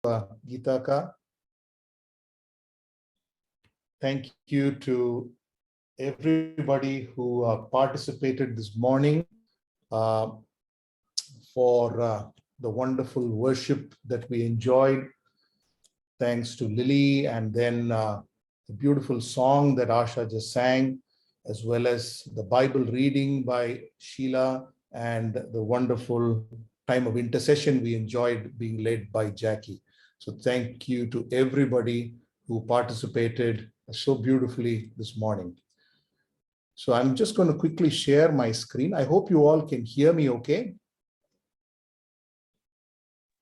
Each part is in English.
Geetaka. Thank you to everybody who participated this morning uh, for the wonderful worship that we enjoyed. Thanks to Lily, and then the beautiful song that Asha just sang, as well as the Bible reading by Sheila, and the wonderful time of intercession we enjoyed being led by Jackie. So thank you to everybody who participated so beautifully this morning. So I'm just going to quickly share my screen. I hope you all can hear me okay.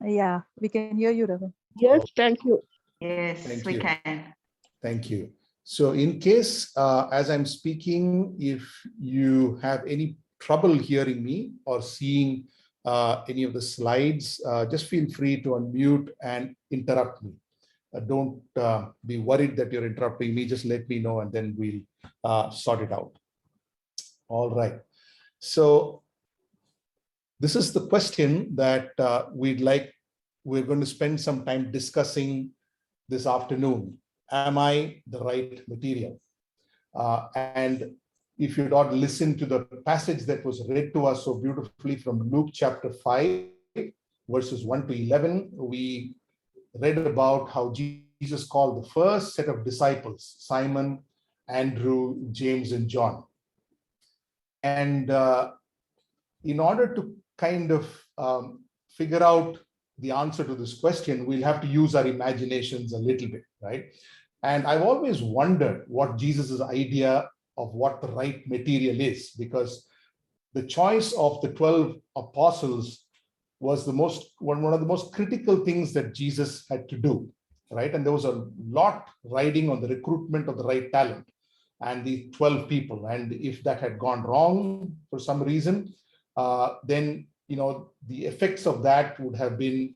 Yeah, we can hear you, Ravin. Yes, thank you. Yes, Thank we you. can. Thank you. So in case, as I'm speaking, if you have any trouble hearing me or seeing any of the slides, just feel free to unmute and interrupt me. Don't be worried that you're interrupting me. Just let me know and then we'll sort it out. All right. So this is the question that we're going to spend some time discussing this afternoon. Am I the right material? And if you not listen to the passage that was read to us so beautifully from Luke chapter 5, verses 1 to 11, we read about how Jesus called the first set of disciples, Simon, Andrew, James, and John. And in order to kind of figure out the answer to this question, we'll have to use our imaginations a little bit, right? And I've always wondered what Jesus's idea of what the right material is, because the choice of the 12 apostles was one of the most critical things that Jesus had to do, right? And there was a lot riding on the recruitment of the right talent and the 12 people. And if that had gone wrong for some reason, then the effects of that would have been,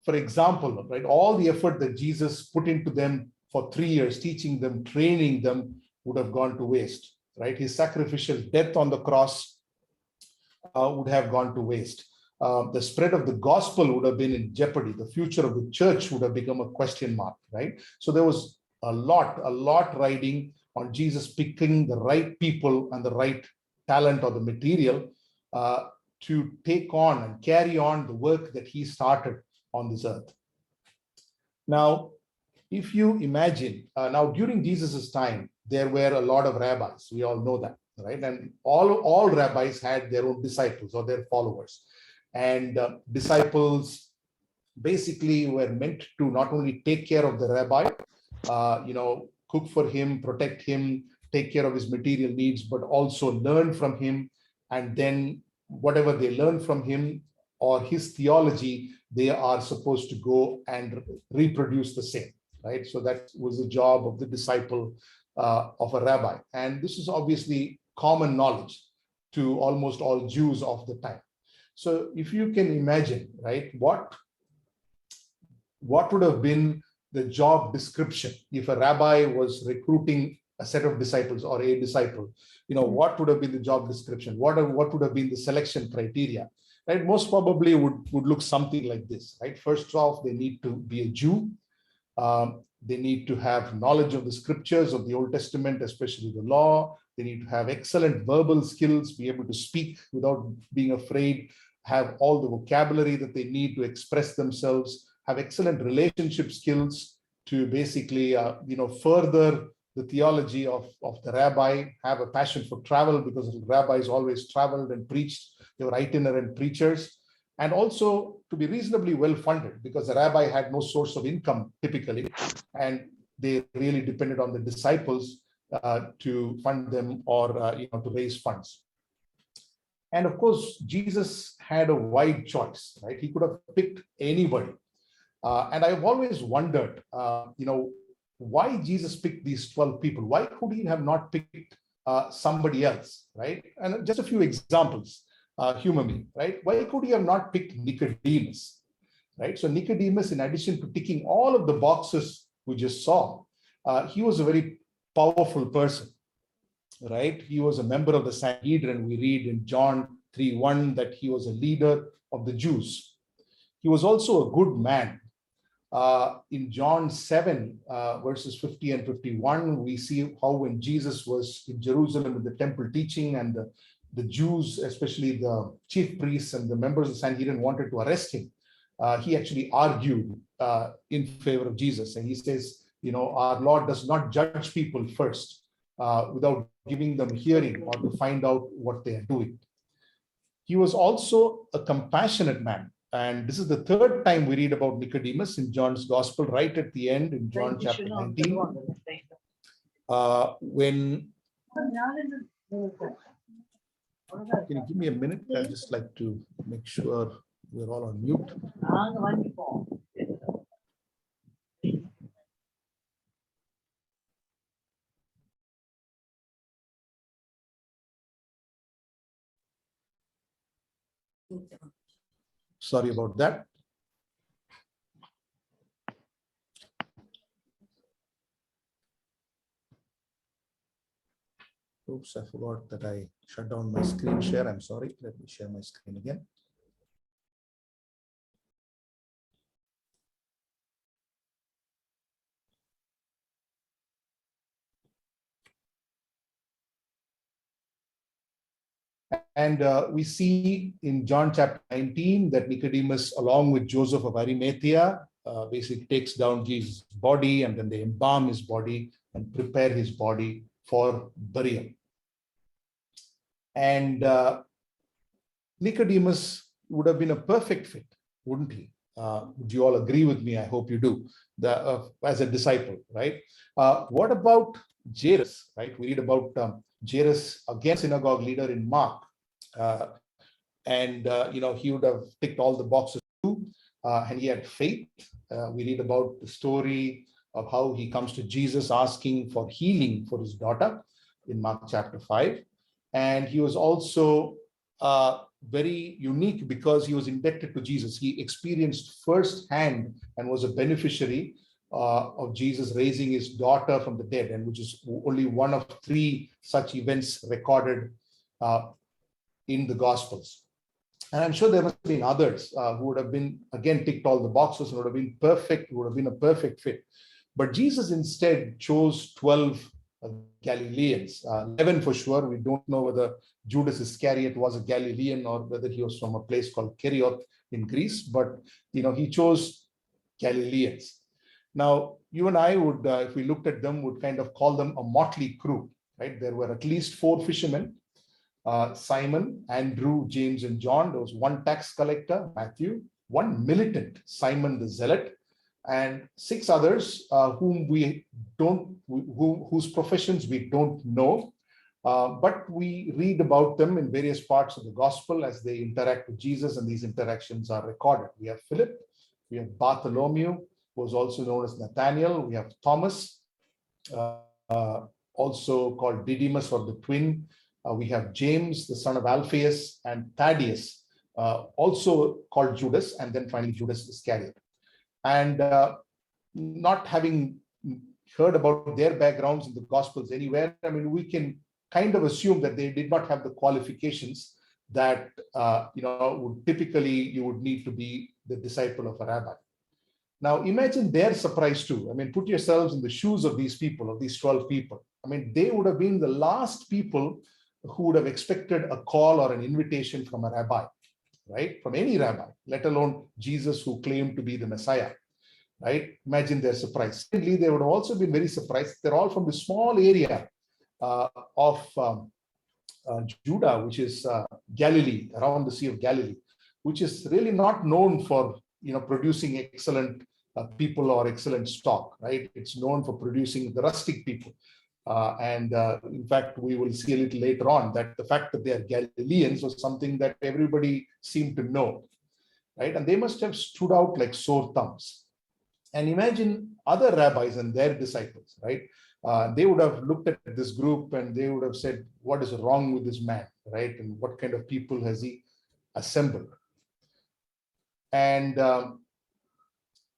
for example, right, all the effort that Jesus put into them for 3 years, teaching them, training them, would have gone to waste, right? His sacrificial death on the cross would have gone to waste. The spread of the gospel would have been in jeopardy. The future of the church would have become a question mark, right? So there was a lot riding on Jesus picking the right people and the right talent or the material to take on and carry on the work that he started on this earth. Now, if you imagine, now during Jesus's time, there were a lot of rabbis. We all know that, right? And all rabbis had their own disciples or their followers. And disciples basically were meant to not only take care of the rabbi, cook for him, protect him, take care of his material needs, but also learn from him. And then whatever they learn from him or his theology, they are supposed to go and reproduce the same, right? So that was the job of the disciple of a rabbi. And this is obviously common knowledge to almost all Jews of the time. So if you can imagine, right, what would have been the job description if a rabbi was recruiting a set of disciples or a disciple, what would have been the job description? What would have been the selection criteria? Right? Most probably would look something like this, right? First off, they need to be a Jew. They need to have knowledge of the scriptures of the Old Testament, especially the law. They need to have excellent verbal skills, be able to speak without being afraid, have all the vocabulary that they need to express themselves, have excellent relationship skills to basically, further the theology of the rabbi, have a passion for travel because the rabbis always traveled and preached. They were itinerant preachers. And also to be reasonably well funded because the rabbi had no source of income typically, and they really depended on the disciples to fund them or to raise funds. And of course, Jesus had a wide choice, right? He could have picked anybody. And I've always wondered, why Jesus picked these 12 people? Why could he have not picked somebody else, right? And just a few examples. Humor me, right? Why could he have not picked Nicodemus, right? So Nicodemus, in addition to ticking all of the boxes we just saw, he was a very powerful person, right? He was a member of the Sanhedrin. We read in John 3:1 that he was a leader of the Jews, He was also a good man. In John 7, verses 50 and 51, we see how when Jesus was in Jerusalem in the temple teaching, and the Jews, especially the chief priests and the members of the Sanhedrin, wanted to arrest him, he actually argued in favor of Jesus. And he says, our Lord does not judge people first without giving them hearing or to find out what they are doing. He was also a compassionate man. And this is the third time we read about Nicodemus in John's Gospel, right at the end in John chapter 19. When Can you give me a minute? I'd just like to make sure we're all on mute. Sorry about that. Oops, I forgot that I shut down my screen share. I'm sorry. Let me share my screen again. And we see in John chapter 19 that Nicodemus, along with Joseph of Arimathea, basically takes down Jesus' body, and then they embalm his body and prepare his body for burial. And Nicodemus would have been a perfect fit, wouldn't he? Would you all agree with me? I hope you do. As a disciple, right? What about Jairus, right? We read about Jairus, again, synagogue leader in Mark. He would have ticked all the boxes too, and he had faith. We read about the story of how he comes to Jesus asking for healing for his daughter in Mark chapter 5. And he was also very unique because he was indebted to Jesus. He experienced firsthand and was a beneficiary of Jesus raising his daughter from the dead, and which is only one of 3 such events recorded in the Gospels. And I'm sure there must have been others who would have been, again, ticked all the boxes and would have been perfect, would have been a perfect fit. But Jesus instead chose 12 Galileans, 11 for sure. We don't know whether Judas Iscariot was a Galilean or whether he was from a place called Kerioth in Greece, but he chose Galileans. Now, you and I would, if we looked at them, would kind of call them a motley crew, right? There were at least 4 fishermen, Simon, Andrew, James, and John. There was 1 tax collector, Matthew, 1 militant, Simon the Zealot, and 6 others whose professions we don't know, but we read about them in various parts of the gospel as they interact with Jesus, and these interactions are recorded. We have Philip, we have Bartholomew, who was also known as Nathaniel. We have Thomas, also called Didymus or the twin. We have James, the son of Alphaeus, and Thaddeus, also called Judas, and then finally Judas Iscariot. And not having heard about their backgrounds in the Gospels anywhere, I mean, we can kind of assume that they did not have the qualifications that would typically you would need to be the disciple of a rabbi. Now, imagine their surprise too. I mean, put yourselves in the shoes of these people, of these 12 people. I mean, they would have been the last people who would have expected a call or an invitation from a rabbi, right? From any rabbi, let alone Jesus, who claimed to be the Messiah, right? Imagine their surprise. Secondly, they would have also been very surprised. They're all from the small area of Judah, which is Galilee, around the Sea of Galilee, which is really not known for producing excellent people or excellent stock, right? It's known for producing the rustic people. In fact, we will see a little later on that the fact that they are Galileans was something that everybody seemed to know, right? And they must have stood out like sore thumbs. And imagine other rabbis and their disciples, right? They would have looked at this group and they would have said, what is wrong with this man, right? And what kind of people has he assembled? And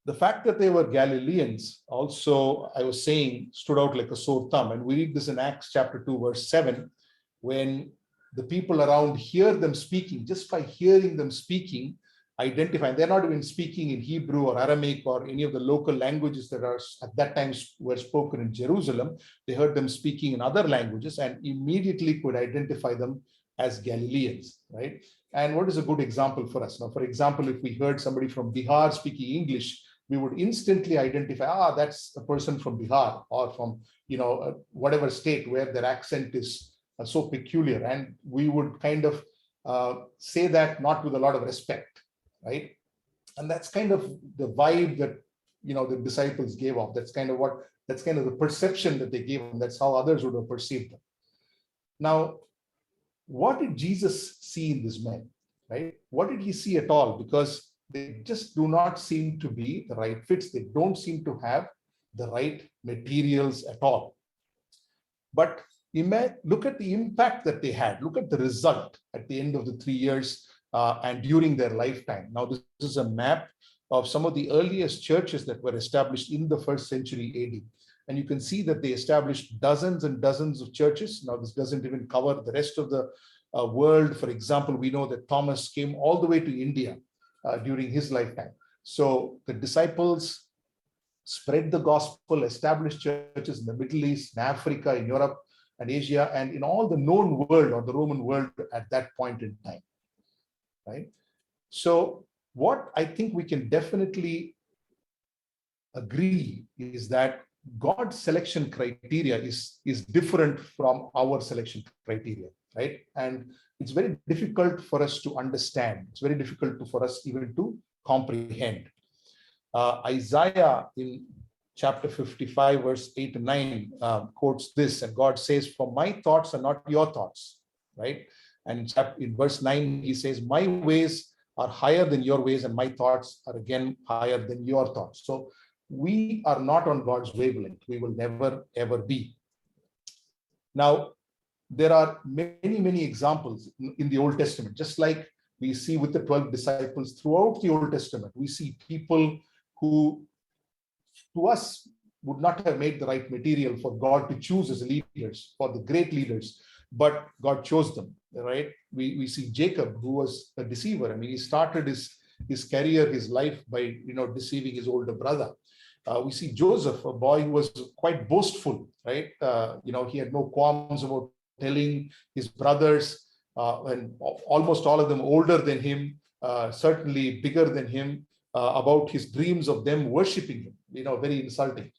the fact that they were Galileans also, I was saying, stood out like a sore thumb. And we read this in Acts chapter 2, verse 7, when the people around hear them speaking, just by hearing them speaking, identify. They're not even speaking in Hebrew or Aramaic or any of the local languages that are at that time were spoken in Jerusalem. They heard them speaking in other languages and immediately could identify them as Galileans, right? And what is a good example for us? Now, for example, if we heard somebody from Bihar speaking English, we would instantly identify, that's a person from Bihar or from, whatever state where their accent is so peculiar. And we would kind of say that not with a lot of respect, right? And that's kind of the vibe that, the disciples gave off. That's kind of the perception that they gave them. That's how others would have perceived them. Now, what did Jesus see in these men, right? What did he see at all? Because they just do not seem to be the right fits. They don't seem to have the right materials at all. But look at the impact that they had. Look at the result at the end of the 3 years and during their lifetime. Now, this is a map of some of the earliest churches that were established in the 1st century AD. And you can see that they established dozens and dozens of churches. Now, this doesn't even cover the rest of the world. For example, we know that Thomas came all the way to India during his lifetime. So the disciples spread the gospel, established churches in the Middle East, in Africa, in Europe, and Asia, and in all the known world or the Roman world at that point in time, right? So what I think we can definitely agree is that God's selection criteria is different from our selection criteria, right? And it's very difficult for us to understand. It's very difficult for us even to comprehend. Isaiah in chapter 55, verse 8 and 9 quotes this, and God says, "For my thoughts are not your thoughts," right? And in verse 9, he says, "My ways are higher than your ways, and my thoughts are again higher than your thoughts." So we are not on God's wavelength. We will never, ever be. Now, there are many, many examples in the Old Testament, just like we see with the 12 disciples throughout the Old Testament. We see people who, to us, would not have made the right material for God to choose as leaders, for the great leaders, but God chose them, right? We see Jacob, who was a deceiver. I mean, he started his career, his life by, deceiving his older brother. We see Joseph, a boy who was quite boastful, right? He had no qualms about telling his brothers, and almost all of them older than him, certainly bigger than him, about his dreams of them worshiping him, very insulting.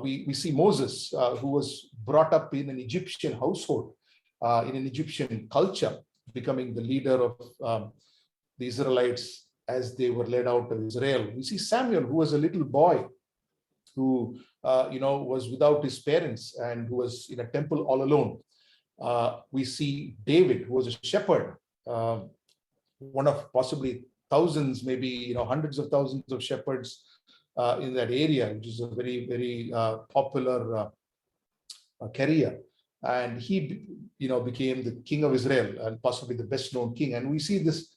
We see Moses, who was brought up in an Egyptian household, in an Egyptian culture, becoming the leader of the Israelites as they were led out of Israel. We see Samuel, who was a little boy who, was without his parents and who was in a temple all alone. We see David, who was a shepherd, one of possibly thousands, maybe, hundreds of thousands of shepherds in that area, which is a very, very popular career. And he, became the king of Israel and possibly the best known king. And we see this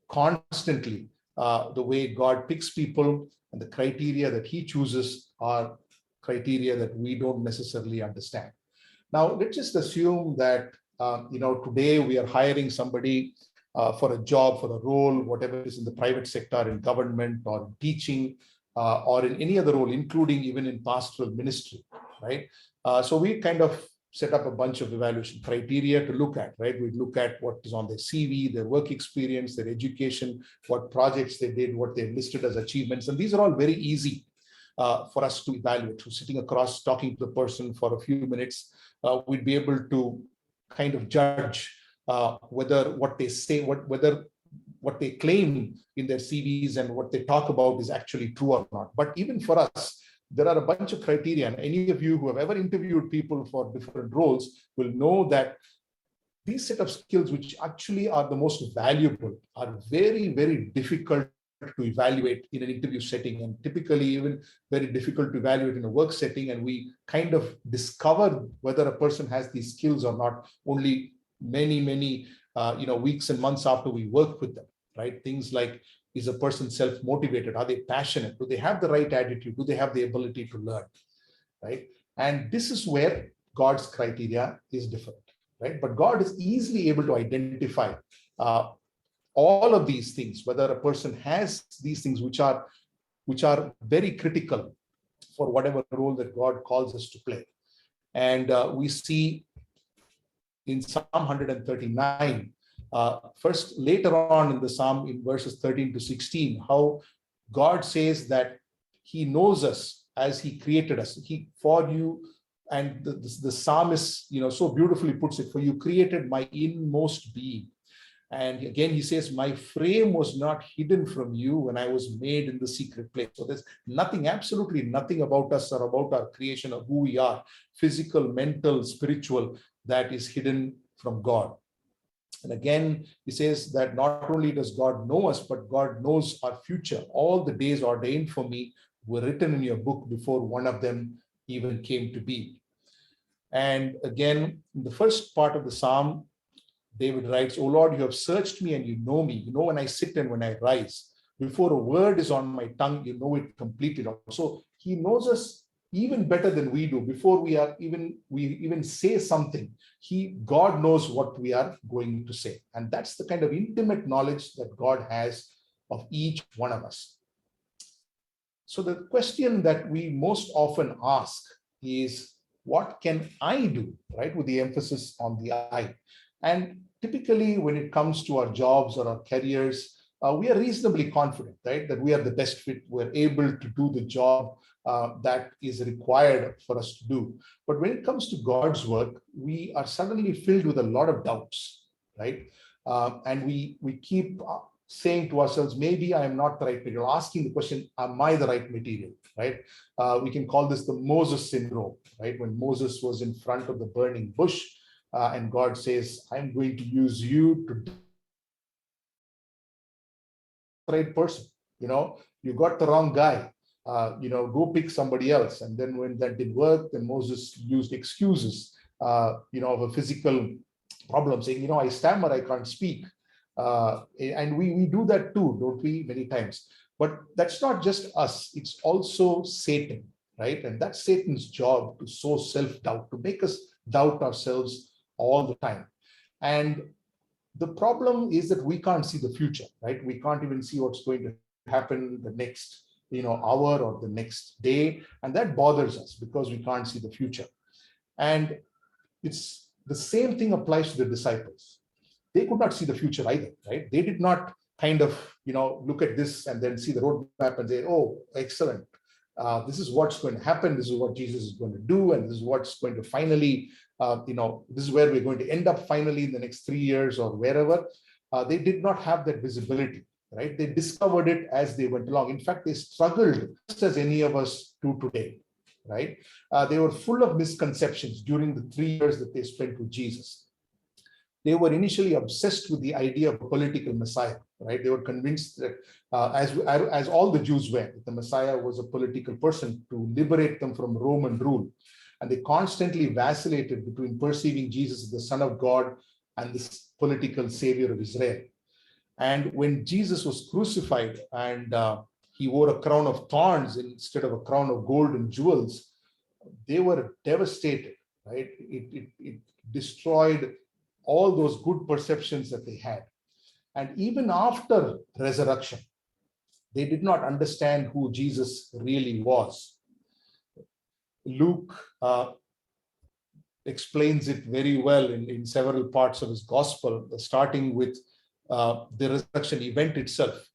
constantly, the way God picks people and the criteria that he chooses are criteria that we don't necessarily understand. Now, let's just assume that, today we are hiring somebody for a job, for a role, whatever it is in the private sector, in government or in teaching, or in any other role, including even in pastoral ministry, right? So we kind of set up a bunch of evaluation criteria to look at, right? We look at what is on their CV, their work experience, their education, what projects they did, what they listed as achievements. And these are all very easy for us to evaluate. So sitting across, talking to the person for a few minutes, we'd be able to kind of judge whether what they say, whether what they claim in their CVs and what they talk about is actually true or not. But even for us, there are a bunch of criteria, and any of you who have ever interviewed people for different roles will know that these set of skills, which actually are the most valuable, are very, very difficult to evaluate in an interview setting, and typically even very difficult to evaluate in a work setting. And we kind of discover whether a person has these skills or not only many, many weeks and months after we work with them, right? Things like, is a person self-motivated? Are they passionate? Do they have the right attitude? Do they have the ability to learn, right? And this is where God's criteria is different, right? But God is easily able to identify all all of these things, whether a person has these things which are very critical for whatever role that God calls us to play. And we see in Psalm 139, first later on in the Psalm in verses 13 to 16, how God says that he knows us as he created us. He for you, and the psalmist, so beautifully puts it, for you created my inmost being. And again, he says, my frame was not hidden from you when I was made in the secret place. So there's nothing, absolutely nothing about us or about our creation or who we are, physical, mental, spiritual, that is hidden from God. And again, he says that not only does God know us, but God knows our future. All the days ordained for me were written in your book before one of them even came to be. And again, in the first part of the Psalm, David writes, O Lord, you have searched me and you know me. You know when I sit and when I rise. Before a word is on my tongue, you know it completely. So he knows us even better than we do. Before we even say something, God knows what we are going to say. And that's the kind of intimate knowledge that God has of each one of us. So the question that we most often ask is, what can I do, right? With the emphasis on the I. And typically when it comes to our jobs or our careers, we are reasonably confident, right? That we are the best fit, we're able to do the job that is required for us to do. But when it comes to God's work, we are suddenly filled with a lot of doubts, right? And we keep saying to ourselves, maybe I am not the right material, asking the question, am I the right material, right? We can call this the Moses syndrome, right? When Moses was in front of the burning bush and God says, I'm going to use you to the right person, you got the wrong guy, go pick somebody else. And then when that didn't work, then Moses used excuses, of a physical problem, saying, I stammer, I can't speak. And we do that too, don't we, many times? But that's not just us, it's also Satan, right? And that's Satan's job, to sow self-doubt, to make us doubt ourselves all the time. And the problem is that we can't see the future, right? We can't even see what's going to happen the next hour or the next day. And that bothers us because we can't see the future. And it's the same thing applies to the disciples. They could not see the future either, right? They did not kind of, look at this and then see the roadmap and say, oh, excellent. This is what's going to happen. This is what Jesus is going to do. And this is what's going to finally, this is where we're going to end up finally in the next 3 years or wherever. They did not have that visibility, right? They discovered it as they went along. In fact, they struggled just as any of us do today, right? They were full of misconceptions during the 3 years that they spent with Jesus. They were initially obsessed with the idea of a political Messiah, right? They were convinced that, as all the Jews were, that the Messiah was a political person to liberate them from Roman rule. And they constantly vacillated between perceiving Jesus as the Son of God and this political savior of Israel. And when Jesus was crucified and he wore a crown of thorns instead of a crown of gold and jewels, they were devastated, right? It destroyed all those good perceptions that they had. And even after resurrection, they did not understand who Jesus really was. Luke explains it very well in several parts of his gospel, starting with the resurrection event itself.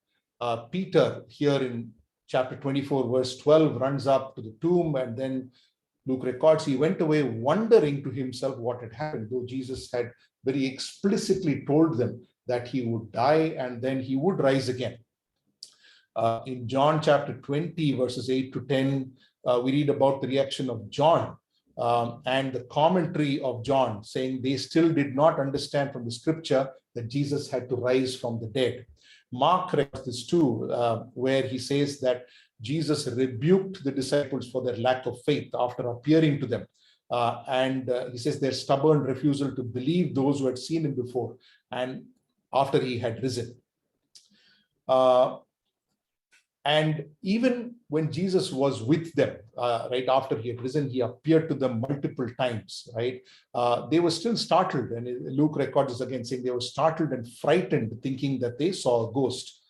Peter, here in chapter 24, verse 12, runs up to the tomb, and then Luke records he went away wondering to himself what had happened, though Jesus had very explicitly told them that he would die and then he would rise again. In John chapter 20, verses 8 to 10, we read about the reaction of John and the commentary of John, saying they still did not understand from the scripture that Jesus had to rise from the dead. Mark records this too, where he says that Jesus rebuked the disciples for their lack of faith after appearing to them. And he says their stubborn refusal to believe those who had seen him before and after he had risen. And even when Jesus was with them, right after he had risen, he appeared to them multiple times, right? They were still startled. And Luke records this again, saying they were startled and frightened, thinking that they saw a ghost.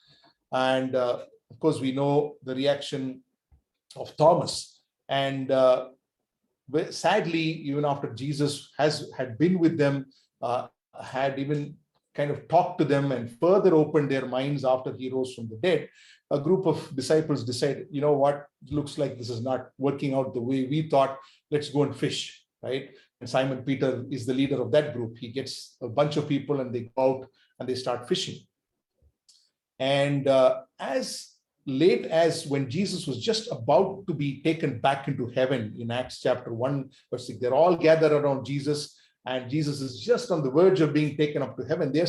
And of course, we know the reaction of Thomas. And sadly, even after Jesus had been with them, had even kind of talked to them and further opened their minds after he rose from the dead, a group of disciples decided, you know what, looks like this is not working out the way we thought. Let's go and fish, right? And Simon Peter is the leader of that group. He gets a bunch of people and they go out and they start fishing. And as late as when Jesus was just about to be taken back into heaven in Acts chapter 1, verse 6, they're all gathered around Jesus, and Jesus is just on the verge of being taken up to heaven. They're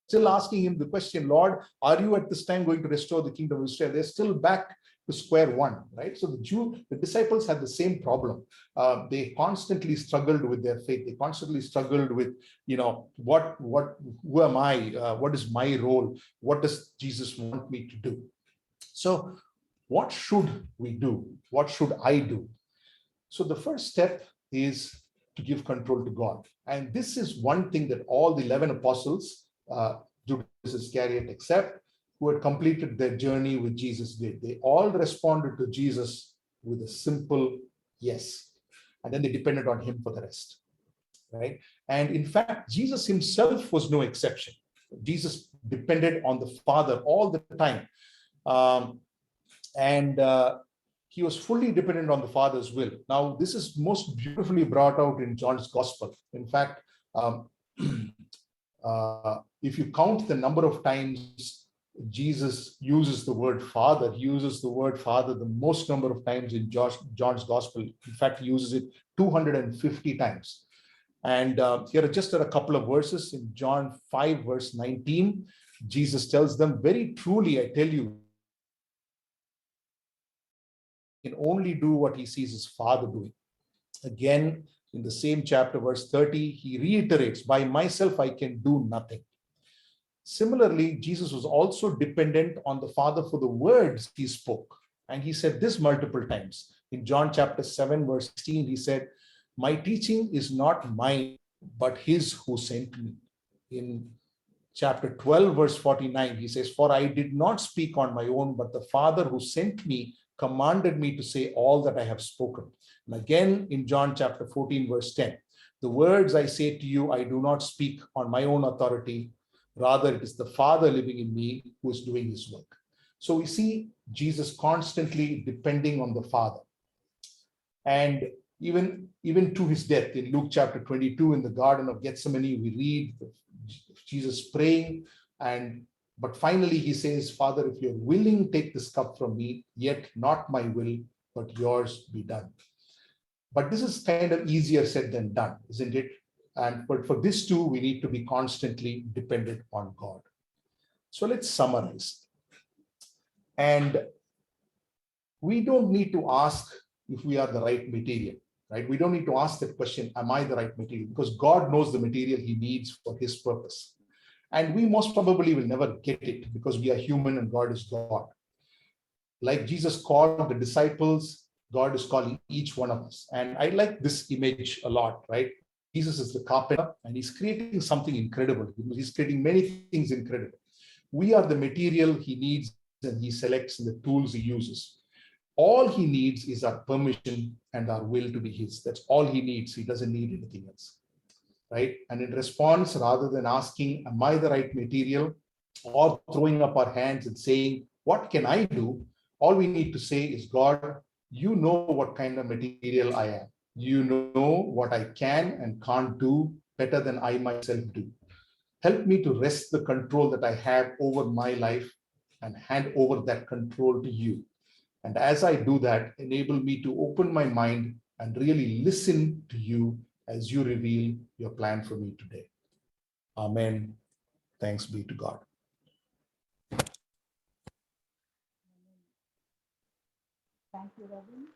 still asking him the question, Lord, are you at this time going to restore the kingdom of Israel? They're still back to square one, right? So the disciples had the same problem. They constantly struggled with their faith. They constantly struggled with, who am I? What is my role? What does Jesus want me to do? So what should we do? What should I do? So the first step is to give control to God. And this is one thing that all the 11 apostles, Judas Iscariot except, who had completed their journey with Jesus did. They all responded to Jesus with a simple yes. And then they depended on him for the rest, right? And in fact, Jesus himself was no exception. Jesus depended on the Father all the time. And he was fully dependent on the Father's will. Now, this is most beautifully brought out in John's Gospel. In fact, if you count the number of times Jesus uses the word Father, he uses the word Father the most number of times in John's Gospel. In fact, he uses it 250 times. And here are just a couple of verses. In John 5, verse 19, Jesus tells them, very truly, I tell you, he can only do what he sees his Father doing. Again, in the same chapter, verse 30, he reiterates, by myself, I can do nothing. Similarly, Jesus was also dependent on the Father for the words he spoke. And he said this multiple times. In John chapter 7, verse 16, he said, my teaching is not mine, but his who sent me. In chapter 12, verse 49, he says, for I did not speak on my own, but the Father who sent me commanded me to say all that I have spoken. And again, in John chapter 14, verse 10, the words I say to you, I do not speak on my own authority. Rather, it is the Father living in me who is doing his work. So we see Jesus constantly depending on the Father. And even to his death, in Luke chapter 22, in the Garden of Gethsemane, we read Jesus praying, but finally he says, Father, if you're willing, take this cup from me, yet not my will, but yours be done. But this is kind of easier said than done, isn't it? But for this too, we need to be constantly dependent on God. So let's summarize. And we don't need to ask if we are the right material, right? We don't need to ask that question, am I the right material? Because God knows the material he needs for his purpose. And we most probably will never get it because we are human and God is God. Like Jesus called the disciples, God is calling each one of us. And I like this image a lot, right? Jesus is the carpenter and he's creating something incredible. He's creating many things incredible. We are the material he needs and he selects the tools he uses. All he needs is our permission and our will to be his. That's all he needs. He doesn't need anything else, right? And in response, rather than asking, am I the right material? Or throwing up our hands and saying, what can I do? All we need to say is, God, you know what kind of material I am. You know what I can and can't do better than I myself do. Help me to wrest the control that I have over my life and hand over that control to you. And as I do that, enable me to open my mind and really listen to you as you reveal your plan for me today. Amen. Thanks be to God. Thank you, Ravin.